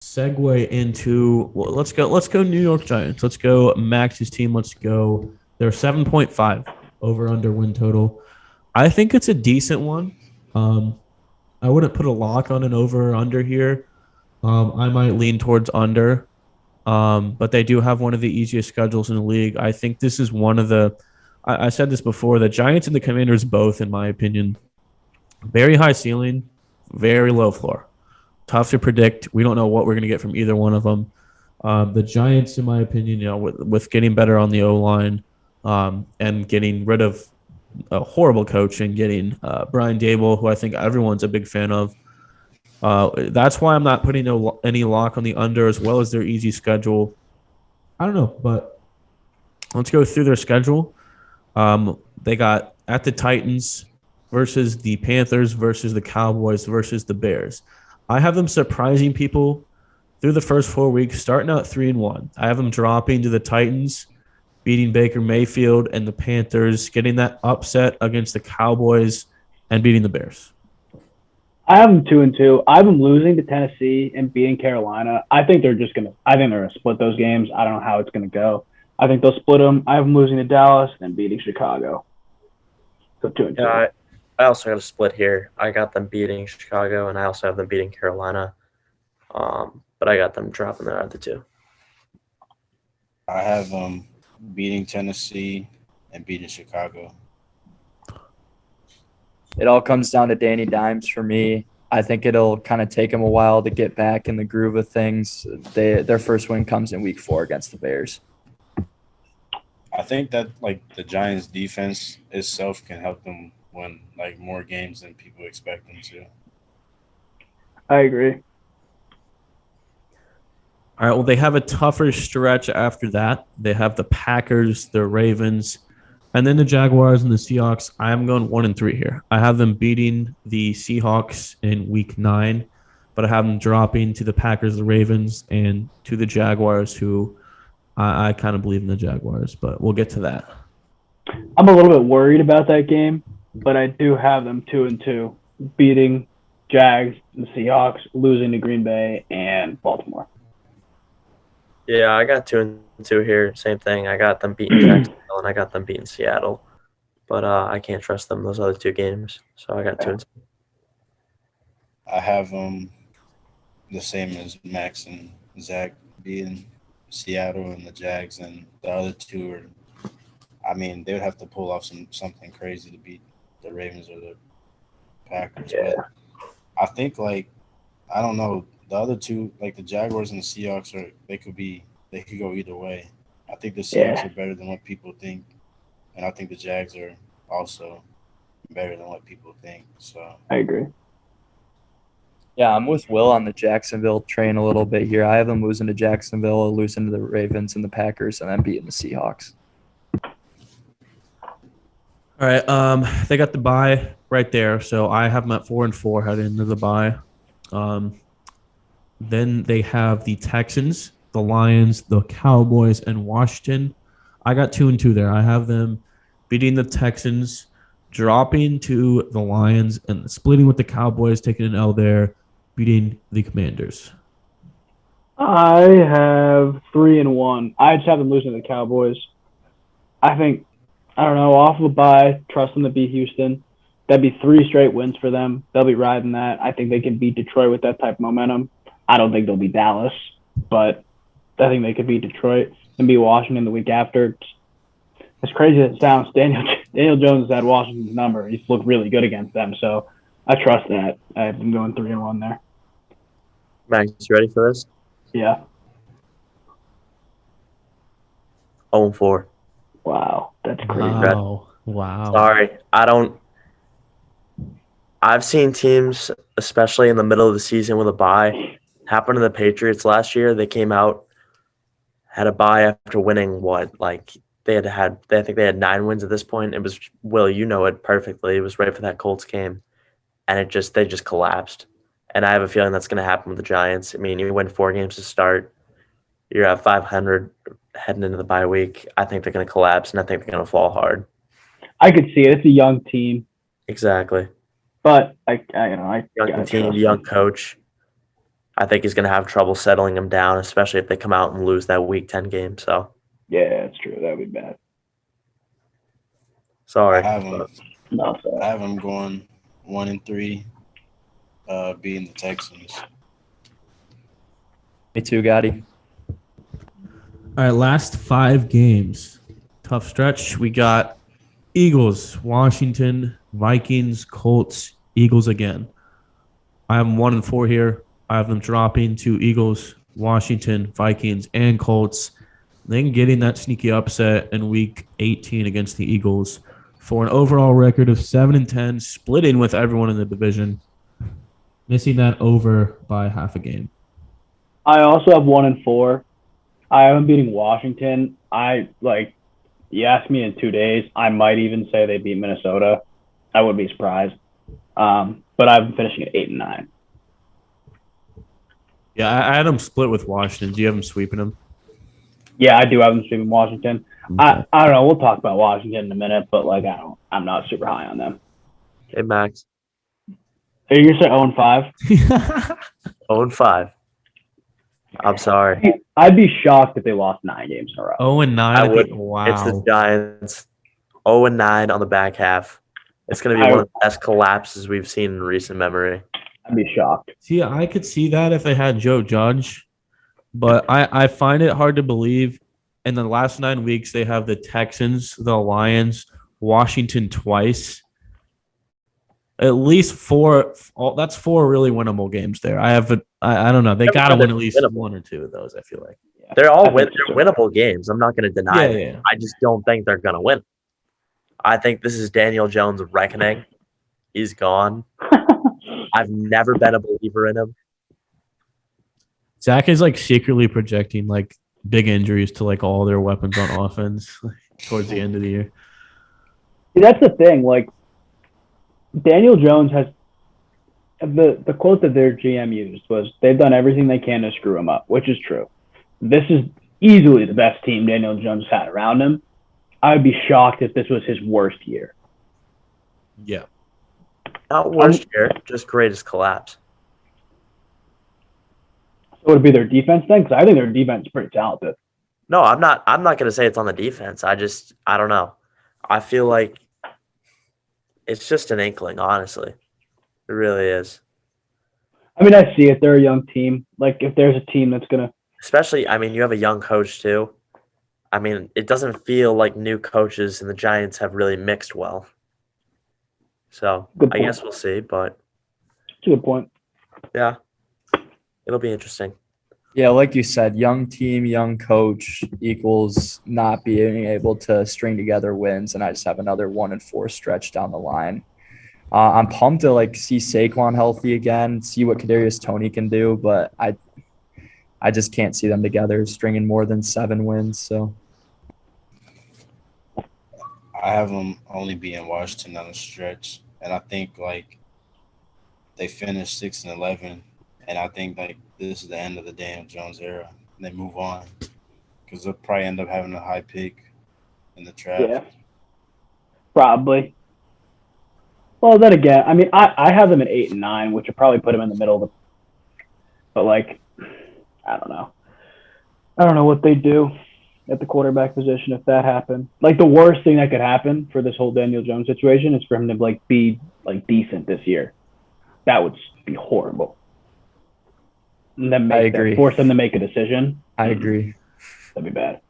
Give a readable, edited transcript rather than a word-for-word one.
segue into let's go New York Giants. Let's go Max's team. Let's go. They're 7.5 over under win total. I think it's a decent one. Um, I wouldn't put a lock on an over or under here. I might lean towards under. But they do have one of the easiest schedules in the league. I think this is one of the I said this before, the Giants and the Commanders both, in my opinion, very high ceiling, very low floor. Tough to predict. We don't know what we're going to get from either one of them. The Giants, in my opinion, with getting better on the O line, and getting rid of a horrible coach and getting Brian Dable, who I think everyone's a big fan of. That's why I'm not putting any lock on the under, as well as their easy schedule. I don't know, but let's go through their schedule. They got at the Titans versus the Panthers versus the Cowboys versus the Bears. I have them surprising people through the first 4 weeks, starting out 3-1. I have them dropping to the Titans, beating Baker Mayfield and the Panthers, getting that upset against the Cowboys, and beating the Bears. I have them 2-2. I have them losing to Tennessee and beating Carolina. I think they're just gonna. I think they're gonna split those games. I don't know how it's gonna go. I think they'll split them. I have them losing to Dallas and beating Chicago. So 2-2. I also got a split here. I got them beating Chicago, and I also have them beating Carolina. But I got them dropping their other two. I have beating Tennessee and beating Chicago. It all comes down to Danny Dimes for me. I think it'll kind of take him a while to get back in the groove of things. Their first win comes in week 4 against the Bears. I think that like the Giants' defense itself can help them win like more games than people expect them to. I agree. All right. Well, they have a tougher stretch after that. They have the Packers, the Ravens, and then the Jaguars and the Seahawks. I am going 1-3 here. I have them beating the Seahawks in week 9, but I have them dropping to the Packers, the Ravens, and to the Jaguars, who I kind of believe in the Jaguars, but we'll get to that. I'm a little bit worried about that game, but I do have them 2-2, beating Jags, the Seahawks, losing to Green Bay and Baltimore. Yeah, I got 2-2 here. Same thing. I got them beating Jacksonville and I got them beating Seattle. But I can't trust them those other two games. So I got 2-2. I have the same as Max and Zach beating Seattle and the Jags, and the other two are. I mean, they would have to pull off something crazy to beat the Ravens or the Packers. Yeah. But I think I don't know, the other two, like the Jaguars and the Seahawks they could go either way. I think the Seahawks are better than what people think, and I think the Jags are also better than what people think. So I agree. Yeah, I'm with Will on the Jacksonville train a little bit here. I have them losing to Jacksonville, losing to the Ravens and the Packers, and then beating the Seahawks. All right. They got the bye right there, so I have them at 4-4 heading into the bye. Then they have the Texans, the Lions, the Cowboys, and Washington. I got 2-2 there. I have them beating the Texans, dropping to the Lions, and splitting with the Cowboys, taking an L there, beating the Commanders. I have 3-1. I just have them losing to the Cowboys. I think, I don't know, off of a bye, trust them to beat Houston. That'd be 3 straight wins for them. They'll be riding that. I think they can beat Detroit with that type of momentum. I don't think they'll beat Dallas, but I think they could beat Detroit and beat Washington the week after. As crazy as it sounds, Daniel Jones has had Washington's number. He's looked really good against them, so I trust that. I've been going 3-1 there. Max, you ready for this? Yeah. 0-4. Wow, that's crazy. Wow. Sorry, I've seen teams, especially in the middle of the season with a bye, happen to the Patriots last year. They came out, had a bye after winning I think they had 9 wins at this point. It was, Will, you know it perfectly. It was right for that Colts game, and they just collapsed. And I have a feeling that's going to happen with the Giants. I mean, you win 4 games to start. You're at 500 heading into the bye week. I think they're going to collapse, and I think they're going to fall hard. I could see it. It's a young team, Exactly. but I Young team, young coach. I think he's going to have trouble settling them down, especially if they come out and lose that Week 10 game. So, Yeah, that's true. That would be bad. sorry. I have him. No, sorry. I have him going 1-3, beating the Texans. Me too, Gotti. All right, last 5 games. Tough stretch. We got Eagles, Washington, Vikings, Colts, Eagles again. I have them 1-4 here. I have them dropping to Eagles, Washington, Vikings, and Colts. Then getting that sneaky upset in week 18 against the Eagles for an overall record of 7-10, splitting with everyone in the division, missing that over by half a game. I also have 1-4. I have them beating Washington. You ask me in 2 days, I might even say they beat Minnesota. I wouldn't be surprised. But I'm finishing at 8-9. Yeah, I had them split with Washington. Do you have them sweeping them? Yeah, I do have them sweeping Washington. Okay. I don't know. We'll talk about Washington in a minute, but I'm not super high on them. Hey, Max. Are you gonna say 0-5? 0-5. I'm sorry. I'd be shocked if they lost 9 games in a row. 0-9. I would. Wow. It's the Giants. 0-9 on the back half. It's going to be one of the best collapses we've seen in recent memory. I'd be shocked. See, I could see that if they had Joe Judge, but I find it hard to believe. In the last 9 weeks, they have the Texans, the Lions, Washington twice. At least 4. That's 4 really winnable games there. I don't know. They got to win at least winnable. 1 or 2 of those, I feel like. Yeah, They're all they're winnable games. I'm not going to deny it. Yeah. I just don't think they're going to win. I think this is Daniel Jones' reckoning. He's gone. I've never been a believer in him. Zach is secretly projecting big injuries to all their weapons on offense towards the end of the year. See, that's the thing. Daniel Jones has the quote that their GM used was, "They've done everything they can to screw him up," which is true. This is easily the best team Daniel Jones had around him. I would be shocked if this was his worst year. Yeah. Not worst year, just greatest collapse. So would it be their defense then? Because I think their defense is pretty talented. No, I'm not going to say it's on the defense. I don't know. I feel like it's just an inkling, honestly. It really is. I mean, I see it. They're a young team. If there's a team that's going to – Especially, you have a young coach too. It doesn't feel like new coaches and the Giants have really mixed well. So, Good I point. guess we'll see, but That's a good point. yeah, it'll be interesting. Yeah, like you said, young team, young coach equals not being able to string together wins, and I just have another 1-4 stretch down the line. I'm pumped to see Saquon healthy again, see what Kadarius Toney can do, but I just can't see them together stringing more than 7 wins. So I have them only being Washington on the stretch, and I think they finished 6-11, and I think this is the end of the Daniel Jones era, and they move on because they'll probably end up having a high pick in the draft. Yeah, probably. Well, then again, I have them at 8-9, which would probably put them in the middle of the. But I don't know. I don't know what they do at the quarterback position if that happened. The worst thing that could happen for this whole Daniel Jones situation is for him to be decent this year. That would be horrible. And then I agree. Force them to make a decision. I agree. That'd be bad.